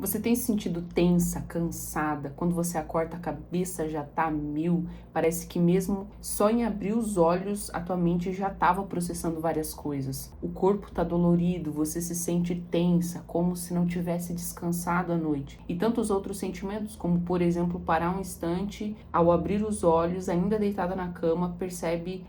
Você tem se sentido tensa, cansada? Quando você acorda, a cabeça já tá a mil? Parece que mesmo só em abrir os olhos, a tua mente já estava processando várias coisas. O corpo tá dolorido, você se sente tensa, como se não tivesse descansado à noite. E tantos outros sentimentos, como por exemplo, parar um instante, ao abrir os olhos, ainda deitada na cama, percebe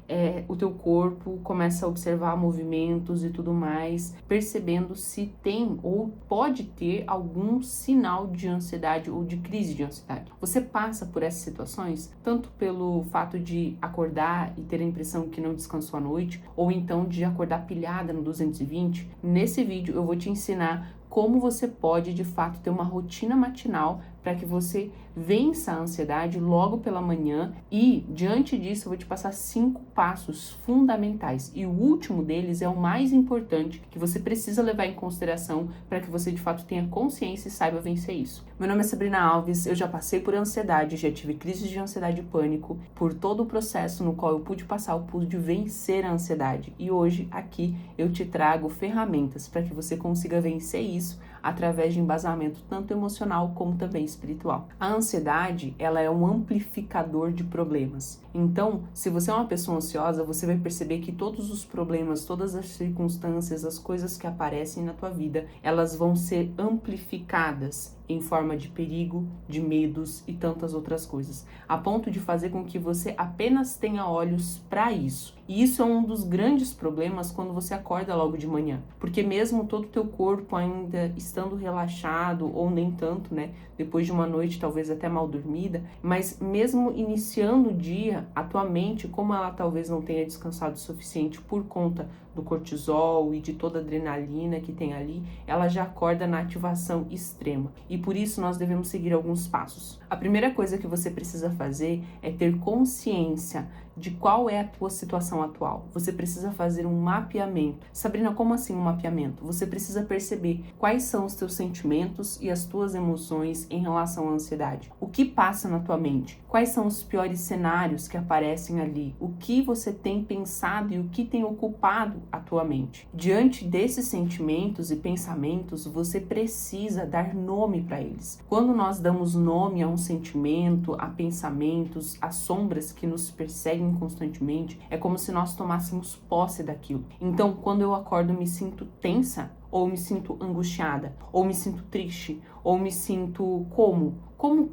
o teu corpo, começa a observar movimentos e tudo mais, percebendo se tem ou pode ter algum sinal de ansiedade ou de crise de ansiedade. Você passa por essas situações, tanto pelo fato de acordar e ter a impressão que não descansou à noite, ou então de acordar pilhada no 220. Nesse vídeo eu vou te ensinar como você pode de fato ter uma rotina matinal para que você vença a ansiedade logo pela manhã, e diante disso eu vou te passar 5 passos fundamentais, e o último deles é o mais importante, que você precisa levar em consideração para que você de fato tenha consciência e saiba vencer isso. Meu nome é Sabrina Alves, eu já passei por ansiedade, já tive crises de ansiedade e pânico, por todo o processo no qual eu pude passar, eu pude vencer a ansiedade, e hoje aqui eu te trago ferramentas para que você consiga vencer isso através de embasamento tanto emocional como também espiritual. A ansiedade, ela é um amplificador de problemas. Então, se você é uma pessoa ansiosa, você vai perceber que todos os problemas, todas as circunstâncias, as coisas que aparecem na tua vida, elas vão ser amplificadas em forma de perigo, de medos e tantas outras coisas, a ponto de fazer com que você apenas tenha olhos para isso. E isso é um dos grandes problemas quando você acorda logo de manhã, porque mesmo todo o teu corpo ainda estando relaxado, ou nem tanto, né, depois de uma noite talvez até mal dormida, mas mesmo iniciando o dia, a tua mente, como ela talvez não tenha descansado o suficiente por conta do cortisol e de toda a adrenalina que tem ali, ela já acorda na ativação extrema. E por isso nós devemos seguir alguns passos. A primeira coisa que você precisa fazer é ter consciência de qual é a tua situação atual. Você precisa fazer um mapeamento. Sabrina, como assim um mapeamento? Você precisa perceber quais são os teus sentimentos e as tuas emoções em relação à ansiedade. O que passa na tua mente? Quais são os piores cenários que aparecem ali? O que você tem pensado e o que tem ocupado a tua mente? Diante desses sentimentos e pensamentos, você precisa dar nome para eles. Quando nós damos nome a um sentimento, a pensamentos, a sombras que nos perseguem constantemente, é como se nós tomássemos posse daquilo. Então, quando eu acordo, me sinto tensa, ou me sinto angustiada, ou me sinto triste, ou me sinto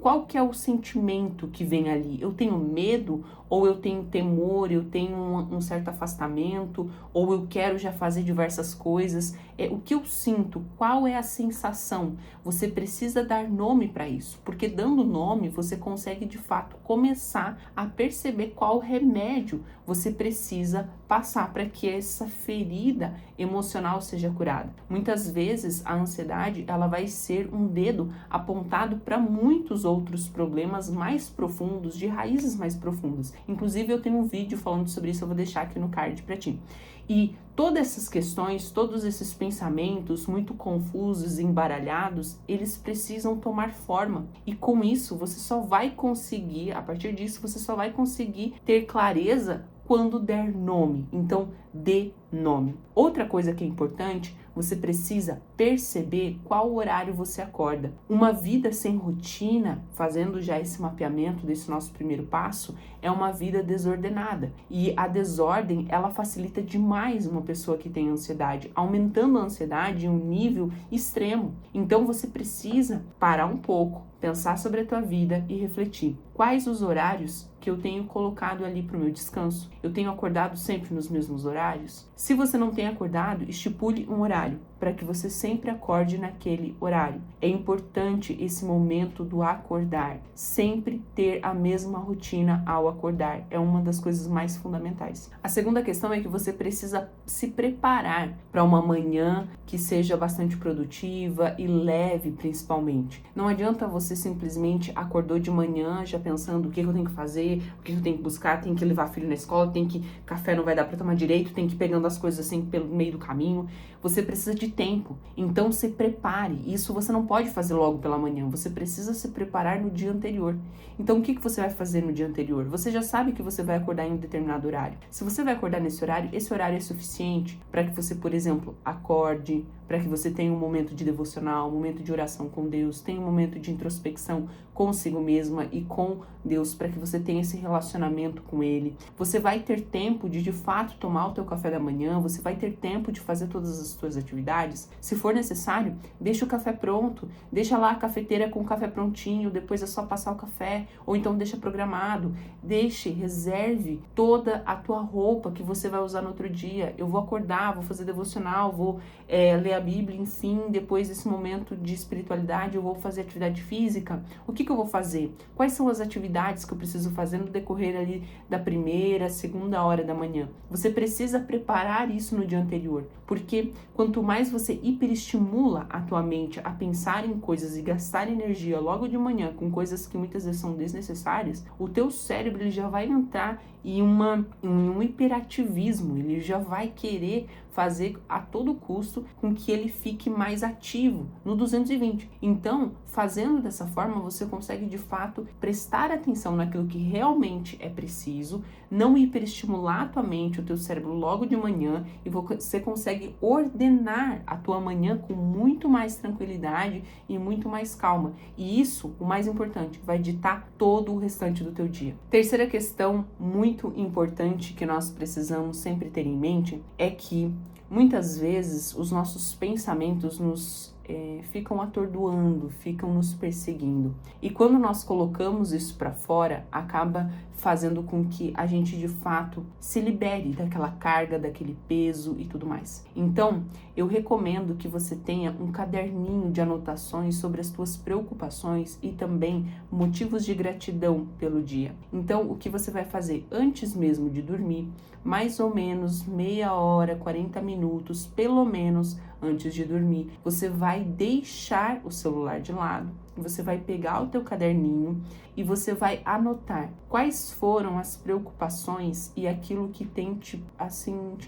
qual que é o sentimento que vem ali? Eu tenho medo, ou eu tenho temor, eu tenho um certo afastamento, ou eu quero já fazer diversas coisas? O que eu sinto? Qual é a sensação? Você precisa dar nome para isso, porque dando nome, você consegue de fato começar a perceber qual remédio você precisa passar para que essa ferida emocional seja curada. Muitas vezes a ansiedade, ela vai ser um dedo apontado para muitos outros problemas mais profundos, de raízes mais profundas. Inclusive eu tenho um vídeo falando sobre isso, eu vou deixar aqui no card para ti. E todas essas questões, todos esses pensamentos muito confusos e embaralhados, eles precisam tomar forma. E com isso você só vai conseguir, a partir disso você só vai conseguir ter clareza quando der nome. Então, dê nome. Outra coisa que é importante, você precisa perceber qual horário você acorda. Uma vida sem rotina, fazendo já esse mapeamento desse nosso primeiro passo, é uma vida desordenada. E a desordem, ela facilita demais uma pessoa que tem ansiedade, aumentando a ansiedade em um nível extremo. Então você precisa parar um pouco, pensar sobre a tua vida e refletir. Quais os horários que eu tenho colocado ali para o meu descanso? Eu tenho acordado sempre nos mesmos horários? Se você não tem acordado, estipule um horário para que você sempre acorde naquele horário. É importante esse momento do acordar, sempre ter a mesma rotina ao acordar. É uma das coisas mais fundamentais. A segunda questão é que você precisa se preparar para uma manhã que seja bastante produtiva e leve, principalmente. Não adianta você simplesmente acordou de manhã já pensando o que eu tenho que fazer, o que eu tenho que buscar, tem que levar filho na escola, tem que café não vai dar para tomar direito, tem que ir pegando as coisas assim pelo meio do caminho. Você precisa de de tempo. Então se prepare. Isso você não pode fazer logo pela manhã, você precisa se preparar no dia anterior. Então o que você vai fazer no dia anterior? Você já sabe que você vai acordar em um determinado horário. Se você vai acordar nesse horário, esse horário é suficiente para que você, por exemplo, acorde, para que você tenha um momento de devocional, um momento de oração com Deus, tenha um momento de introspecção consigo mesma e com Deus, para que você tenha esse relacionamento com Ele. Você vai ter tempo de fato tomar o teu café da manhã, você vai ter tempo de fazer todas as suas atividades. Se for necessário, deixa o café pronto, deixa lá a cafeteira com o café prontinho, depois é só passar o café, ou então deixa programado, reserve toda a tua roupa que você vai usar no outro dia. Eu vou acordar, vou fazer devocional, vou ler a Bíblia, enfim, depois desse momento de espiritualidade eu vou fazer atividade física. O que eu vou fazer? Quais são as atividades que eu preciso fazer no decorrer ali da primeira, segunda hora da manhã? Você precisa preparar isso no dia anterior, porque quanto mais você hiperestimula a tua mente a pensar em coisas e gastar energia logo de manhã com coisas que muitas vezes são desnecessárias, o teu cérebro ele já vai entrar em um hiperativismo, ele já vai querer fazer a todo custo com que ele fique mais ativo no 220. Então, fazendo dessa forma, você consegue de fato prestar atenção naquilo que realmente é preciso, não hiperestimular a tua mente, o teu cérebro logo de manhã, e você consegue ordenar a tua manhã com muito mais tranquilidade e muito mais calma. E isso, o mais importante, vai ditar todo o restante do teu dia. Terceira questão muito importante que nós precisamos sempre ter em mente é que muitas vezes os nossos pensamentos nos ficam atordoando, ficam nos perseguindo. E quando nós colocamos isso para fora, acaba fazendo com que a gente de fato se libere daquela carga, daquele peso e tudo mais. Então, eu recomendo que você tenha um caderninho de anotações sobre as tuas preocupações e também motivos de gratidão pelo dia. Então, o que você vai fazer antes mesmo de dormir, mais ou menos meia hora, 40 minutos, pelo menos antes de dormir, você vai deixar o celular de lado, você vai pegar o teu caderninho e você vai anotar quais foram as preocupações e aquilo que tem te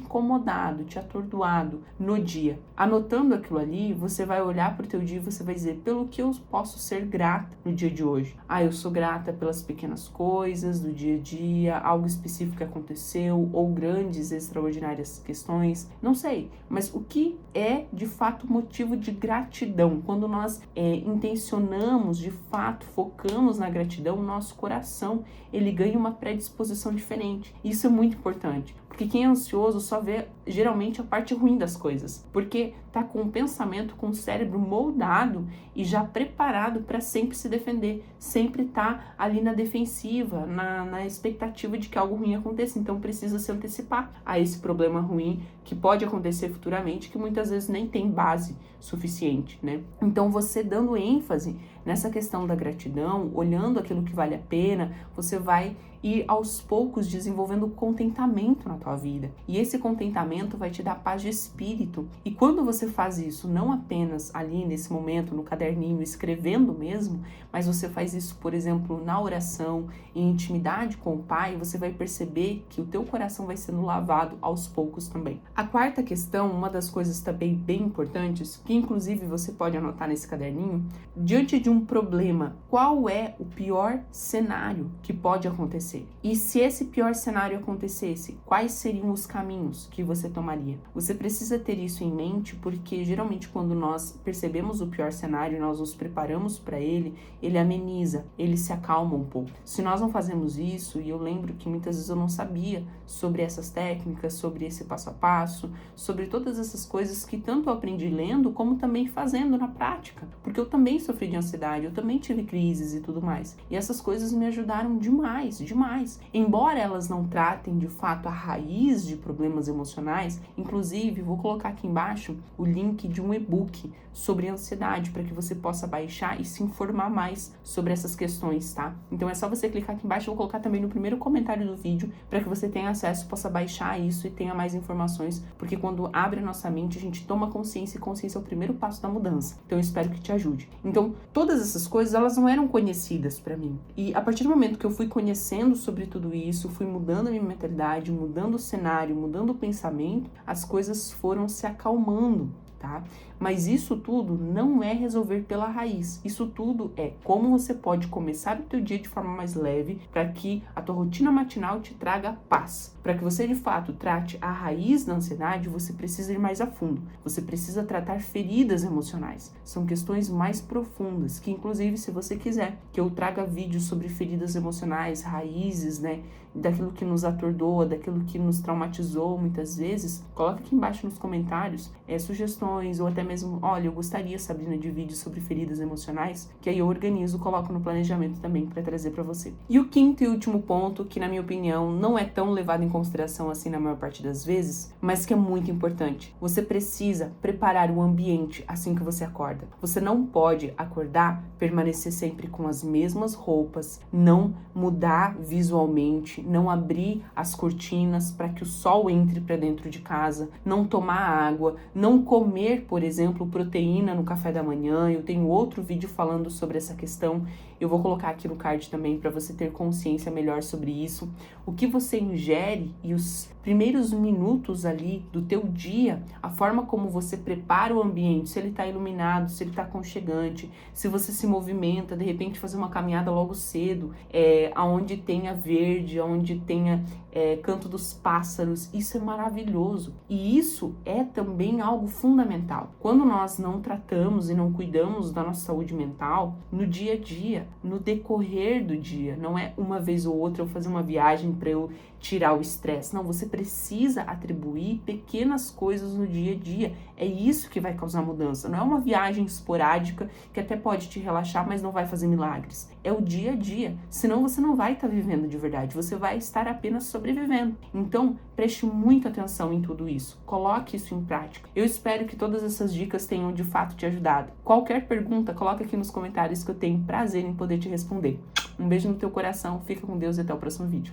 incomodado, te atordoado no dia. Anotando aquilo ali, você vai olhar para o teu dia e você vai dizer, pelo que eu posso ser grata no dia de hoje? Eu sou grata pelas pequenas coisas do dia a dia, algo específico que aconteceu, ou grandes, extraordinárias questões, não sei, mas o que é de fato motivo de gratidão? Quando nós intencionamos, de fato, focamos na gratidão, o nosso coração, ele ganha uma predisposição diferente. Isso é muito importante, porque quem é ansioso só vê geralmente a parte ruim das coisas, porque tá com o pensamento, com o cérebro moldado e já preparado para sempre se defender, sempre tá ali na defensiva, na expectativa de que algo ruim aconteça. Então precisa se antecipar a esse problema ruim que pode acontecer futuramente, que muitas vezes nem tem base suficiente, né? Então você dando ênfase nessa questão da gratidão, olhando aquilo que vale a pena, você vai ir aos poucos desenvolvendo contentamento na tua vida. E esse contentamento vai te dar paz de espírito. E quando você faz isso, não apenas ali nesse momento, no caderninho, escrevendo mesmo, mas você faz isso, por exemplo, na oração, em intimidade com o Pai, você vai perceber que o teu coração vai sendo lavado aos poucos também. A quarta questão, uma das coisas também bem importantes, que inclusive você pode anotar nesse caderninho, diante de um problema, qual é o pior cenário que pode acontecer? E se esse pior cenário acontecesse, quais seriam os caminhos que você tomaria? Você precisa ter isso em mente, porque geralmente quando nós percebemos o pior cenário, nós nos preparamos para ele ameniza, ele se acalma um pouco. Se nós não fazemos isso, e eu lembro que muitas vezes eu não sabia sobre essas técnicas, sobre esse passo a passo, sobre todas essas coisas que tanto eu aprendi lendo, como também fazendo na prática, porque eu também sofri de ansiedade, eu também tive crises e tudo mais. E essas coisas me ajudaram demais. Embora elas não tratem de fato a raiz de problemas emocionais, inclusive vou colocar aqui embaixo o link de um e-book sobre ansiedade para que você possa baixar e se informar mais sobre essas questões, tá? Então é só você clicar aqui embaixo, eu vou colocar também no primeiro comentário do vídeo para que você tenha acesso, possa baixar isso e tenha mais informações, porque quando abre a nossa mente, a gente toma consciência e consciência é o primeiro passo da mudança. Então eu espero que te ajude. Então, todas essas coisas, elas não eram conhecidas para mim. E a partir do momento que eu fui conhecendo sobre tudo isso, fui mudando a minha mentalidade, mudando o cenário, mudando o pensamento, as coisas foram se acalmando. tá? Mas isso tudo não é resolver pela raiz. Isso tudo é como você pode começar o teu dia de forma mais leve para que a tua rotina matinal te traga paz. Para que você de fato trate a raiz da ansiedade, você precisa ir mais a fundo. Você precisa tratar feridas emocionais. São questões mais profundas, que inclusive se você quiser que eu traga vídeos sobre feridas emocionais, raízes, né, daquilo que nos atordoa, daquilo que nos traumatizou muitas vezes, coloca aqui embaixo nos comentários sugestões ou até mesmo, olha, eu gostaria, Sabrina, de vídeos sobre feridas emocionais, que aí eu organizo, coloco no planejamento também para trazer para você. E o quinto e último ponto, que na minha opinião não é tão levado em consideração assim na maior parte das vezes, mas que é muito importante. Você precisa preparar o ambiente assim que você acorda. Você não pode acordar, permanecer sempre com as mesmas roupas, não mudar visualmente, não abrir as cortinas para que o sol entre para dentro de casa, não tomar água, não comer, por exemplo, proteína no café da manhã. Eu tenho outro vídeo falando sobre essa questão. Eu vou colocar aqui no card também para você ter consciência melhor sobre isso. O que você ingere e os primeiros minutos ali do teu dia, a forma como você prepara o ambiente, se ele está iluminado, se ele está aconchegante, se você se movimenta, de repente fazer uma caminhada logo cedo, aonde tenha verde, aonde tenha canto dos pássaros, isso é maravilhoso. E isso é também algo fundamental. Quando nós não tratamos e não cuidamos da nossa saúde mental, no dia a dia, no decorrer do dia, não é uma vez ou outra eu fazer uma viagem para eu tirar o estresse. Não, você precisa atribuir pequenas coisas no dia a dia. É isso que vai causar mudança. Não é uma viagem esporádica que até pode te relaxar, mas não vai fazer milagres. É o dia a dia. Senão você não vai estar vivendo de verdade. Você vai estar apenas sobrevivendo. Então, preste muita atenção em tudo isso. Coloque isso em prática. Eu espero que todas essas dicas tenham de fato te ajudado. Qualquer pergunta, coloca aqui nos comentários que eu tenho prazer em poder te responder. Um beijo no teu coração. Fica com Deus e até o próximo vídeo.